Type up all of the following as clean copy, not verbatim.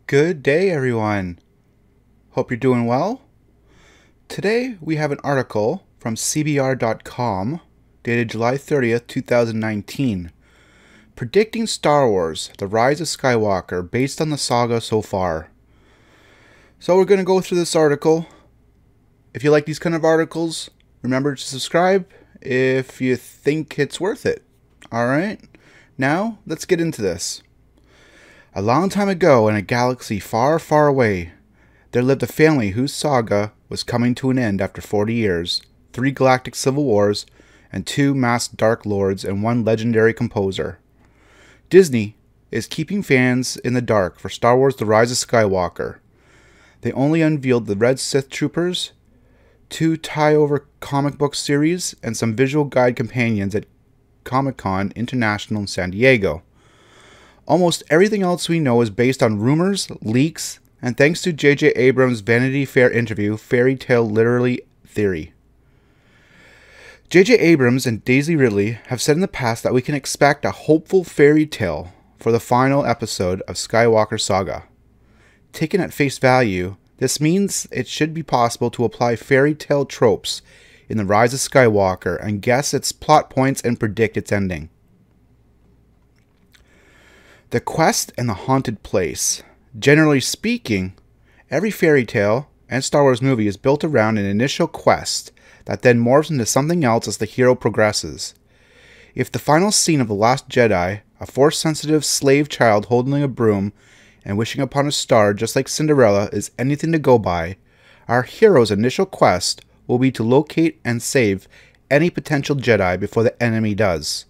Good day, everyone. Hope you're doing well. Today we have an article from CBR.com dated July 30th, 2019, predicting Star Wars: The Rise of Skywalker based on the saga so far. So we're going to go through this article. If you like these kind of articles, remember to subscribe if you think it's worth it. Alright, now let's get into this. A long time ago, in a galaxy far, far away, there lived a family whose saga was coming to an end after 40 years, 3 galactic civil wars, and 2 masked Dark Lords and 1 legendary composer. Disney is keeping fans in the dark for Star Wars: The Rise of Skywalker. They only unveiled the Red Sith Troopers, 2 tie-over comic book series, and some visual guide companions at Comic-Con International in San Diego. Almost everything else we know is based on rumors, leaks, and thanks to J.J. Abrams' Vanity Fair interview, fairy tale literally theory. J.J. Abrams and Daisy Ridley have said in the past that we can expect a hopeful fairy tale for the final episode of Skywalker Saga. Taken at face value, this means it should be possible to apply fairy tale tropes in The Rise of Skywalker and guess its plot points and predict its ending. The quest and the haunted place. Generally speaking, every fairy tale and Star Wars movie is built around an initial quest that then morphs into something else as the hero progresses. If the final scene of The Last Jedi, a Force-sensitive slave child holding a broom and wishing upon a star just like Cinderella, is anything to go by, our hero's initial quest will be to locate and save any potential Jedi before the enemy does.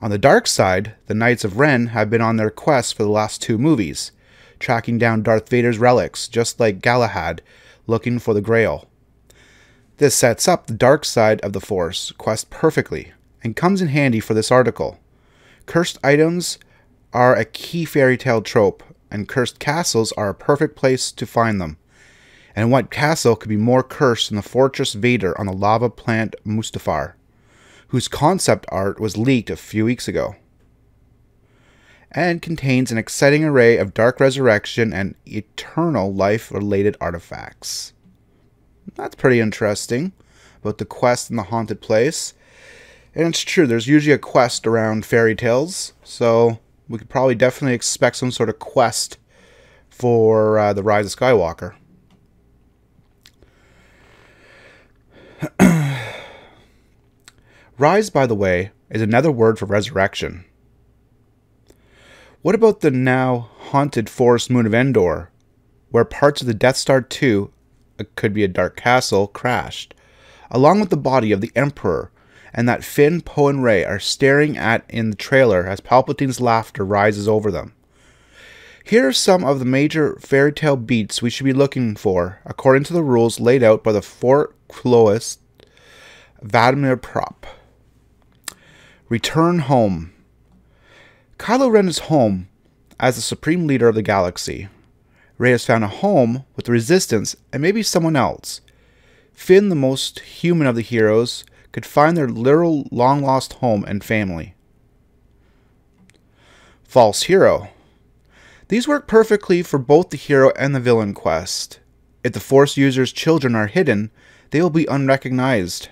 On the dark side, the Knights of Ren have been on their quest for the last 2 movies, tracking down Darth Vader's relics, just like Galahad, looking for the Grail. This sets up the dark side of the Force quest perfectly, and comes in handy for this article. Cursed items are a key fairy tale trope, and cursed castles are a perfect place to find them. And what castle could be more cursed than the Fortress Vader on the lava planet Mustafar, whose concept art was leaked a few weeks ago, and contains an exciting array of dark resurrection and eternal life-related artifacts. That's pretty interesting about the quest in the haunted place. And it's true, there's usually a quest around fairy tales, so we could probably definitely expect some sort of quest for The Rise of Skywalker. Rise, by the way, is another word for resurrection. What about the now haunted forest moon of Endor, where parts of the Death Star 2, it could be a dark castle, crashed, along with the body of the Emperor, and that Finn, Poe, and Rey are staring at in the trailer as Palpatine's laughter rises over them. Here are some of the major fairy tale beats we should be looking for, according to the rules laid out by the Fort Clois Vladimir Prop. Return home. Kylo Ren is home as the supreme leader of the galaxy. Rey has found a home with the Resistance and maybe someone else. Finn, the most human of the heroes, could find their literal long-lost home and family. False hero. These work perfectly for both the hero and the villain quest. If the Force user's children are hidden, they will be unrecognized.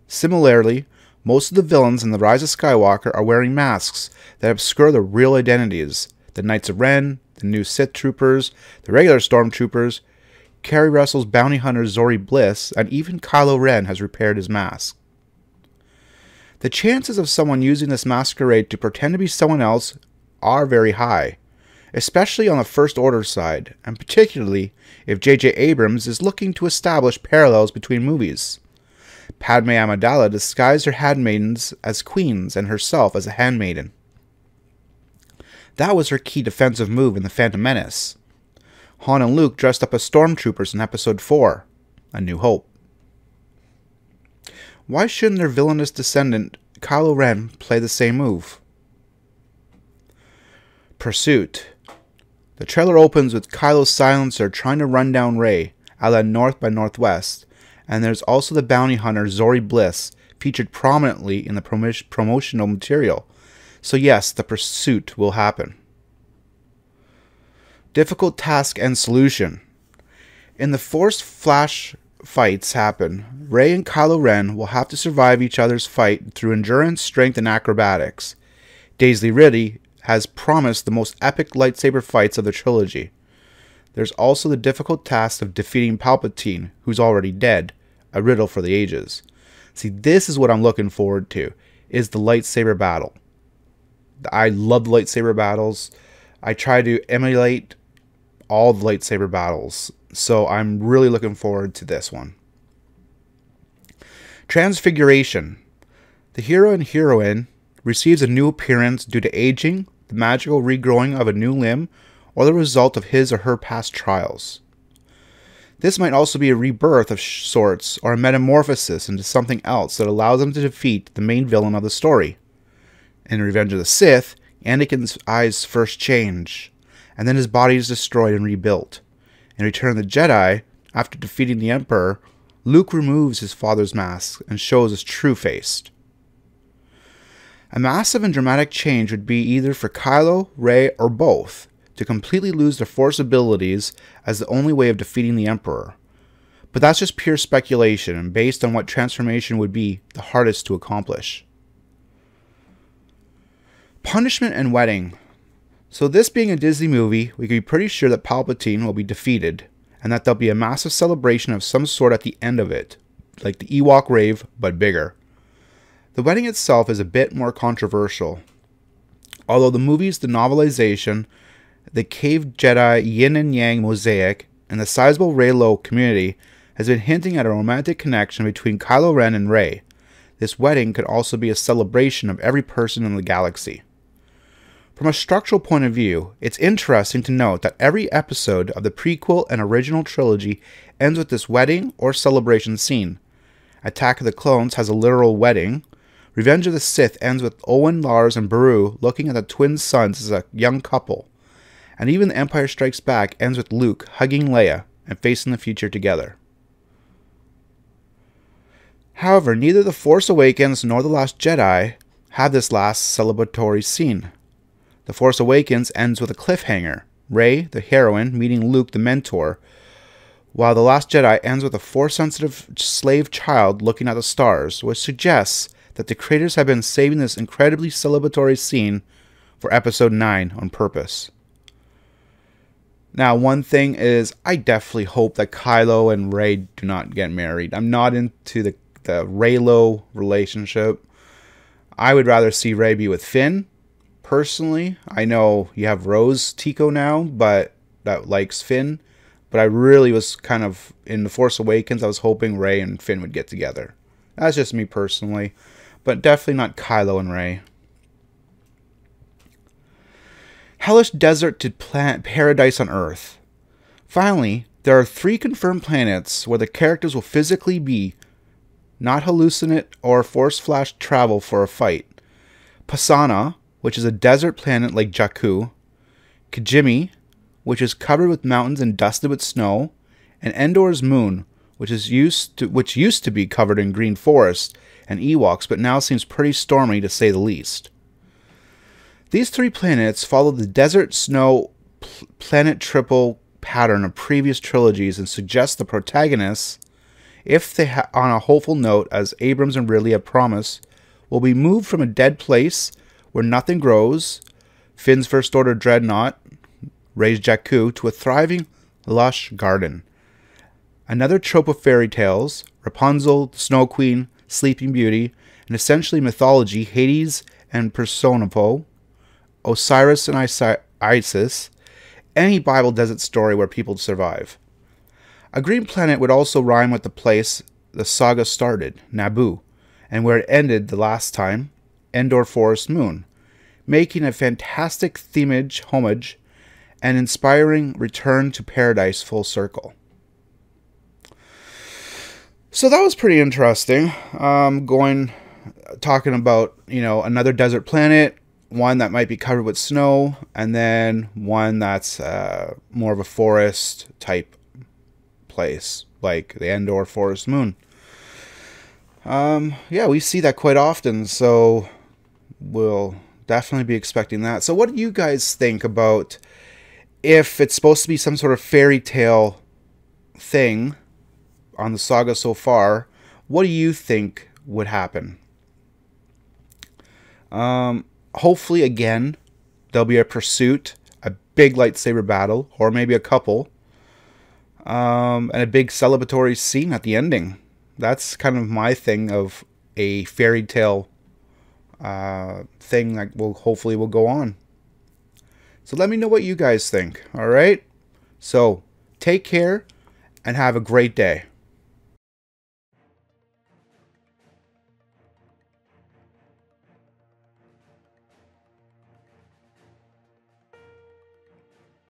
Similarly, most of the villains in The Rise of Skywalker are wearing masks that obscure their real identities. The Knights of Ren, the new Sith Troopers, the regular Stormtroopers, Kerry Russell's bounty hunter Zori Bliss, and even Kylo Ren has repaired his mask. The chances of someone using this masquerade to pretend to be someone else are very high, especially on the First Order side, and particularly if J.J. Abrams is looking to establish parallels between movies. Padme Amidala disguised her handmaidens as queens and herself as a handmaiden. That was her key defensive move in The Phantom Menace. Han and Luke dressed up as stormtroopers in Episode 4, A New Hope. Why shouldn't their villainous descendant, Kylo Ren, play the same move? Pursuit. The trailer opens with Kylo's silencer trying to run down Rey, a la North by Northwest, and there's also the bounty hunter Zori Bliss, featured prominently in the promotional material. So yes, the pursuit will happen. Difficult task and solution. In the forced flash fights happen, Rey and Kylo Ren will have to survive each other's fight through endurance, strength, and acrobatics. Daisley Ridley has promised the most epic lightsaber fights of the trilogy. There's also the difficult task of defeating Palpatine, who's already dead, a riddle for the ages. See, this is what I'm looking forward to, is the lightsaber battle. I love lightsaber battles. I try to emulate all the lightsaber battles, so I'm really looking forward to this one. Transfiguration. The hero and heroine receives a new appearance due to aging, the magical regrowing of a new limb, or the result of his or her past trials. This might also be a rebirth of sorts, or a metamorphosis into something else that allows them to defeat the main villain of the story. In Revenge of the Sith, Anakin's eyes first change, and then his body is destroyed and rebuilt. In Return of the Jedi, after defeating the Emperor, Luke removes his father's mask and shows his true face. A massive and dramatic change would be either for Kylo, Rey, or both, to completely lose their Force abilities as the only way of defeating the Emperor. But that's just pure speculation and based on what transformation would be the hardest to accomplish. Punishment and wedding. So this being a Disney movie, we can be pretty sure that Palpatine will be defeated, and that there'll be a massive celebration of some sort at the end of it, like the Ewok rave, but bigger. The wedding itself is a bit more controversial. Although the movie's the novelization, the Cave Jedi Yin and Yang mosaic, and the sizable Reylo community has been hinting at a romantic connection between Kylo Ren and Rey. This wedding could also be a celebration of every person in the galaxy. From a structural point of view, it's interesting to note that every episode of the prequel and original trilogy ends with this wedding or celebration scene. Attack of the Clones has a literal wedding. Revenge of the Sith ends with Owen, Lars, and Beru looking at the twin sons as a young couple. And even The Empire Strikes Back ends with Luke hugging Leia and facing the future together. However, neither The Force Awakens nor The Last Jedi have this last celebratory scene. The Force Awakens ends with a cliffhanger, Rey, the heroine, meeting Luke, the mentor, while The Last Jedi ends with a Force-sensitive slave child looking at the stars, which suggests that the creators have been saving this incredibly celebratory scene for Episode 9 on purpose. Now, one thing is, I definitely hope that Kylo and Rey do not get married. I'm not into the Reylo relationship. I would rather see Rey be with Finn, personally. I know you have Rose Tico now, but that likes Finn. But I really was kind of, in The Force Awakens, I was hoping Rey and Finn would get together. That's just me personally. But definitely not Kylo and Rey. Hellish desert to planet paradise on Earth. Finally, there are 3 confirmed planets where the characters will physically be, not hallucinate or force flash travel for a fight. Pasana, which is a desert planet like Jakku. Kijimi, which is covered with mountains and dusted with snow. And Endor's moon, which used to be covered in green forest and Ewoks, but now seems pretty stormy to say the least. These 3 planets follow the desert snow planet triple pattern of previous trilogies and suggest the protagonists, if they on a hopeful note, as Abrams and Ridley have promised, will be moved from a dead place where nothing grows, Finn's First Order dreadnought, Rey's Jakku, to a thriving, lush garden. Another trope of fairy tales, Rapunzel, the Snow Queen, Sleeping Beauty, and essentially mythology, Hades and Persephone, Osiris and Isis, any Bible desert story where people survive. A green planet would also rhyme with the place the saga started, Naboo, and where it ended the last time, Endor Forest Moon, making a fantastic homage and inspiring return to paradise full circle. So that was pretty interesting. Talking about, another desert planet, one that might be covered with snow, and then one that's more of a forest type place, like the Endor Forest Moon. Yeah, we see that quite often, so we'll definitely be expecting that. So what do you guys think about if it's supposed to be some sort of fairy tale thing on the saga so far, what do you think would happen? Hopefully, again, there'll be a pursuit, a big lightsaber battle, or maybe a couple, and a big celebratory scene at the ending. That's kind of my thing of a fairy tale thing that hopefully will go on. So let me know what you guys think, alright? So, take care, and have a great day.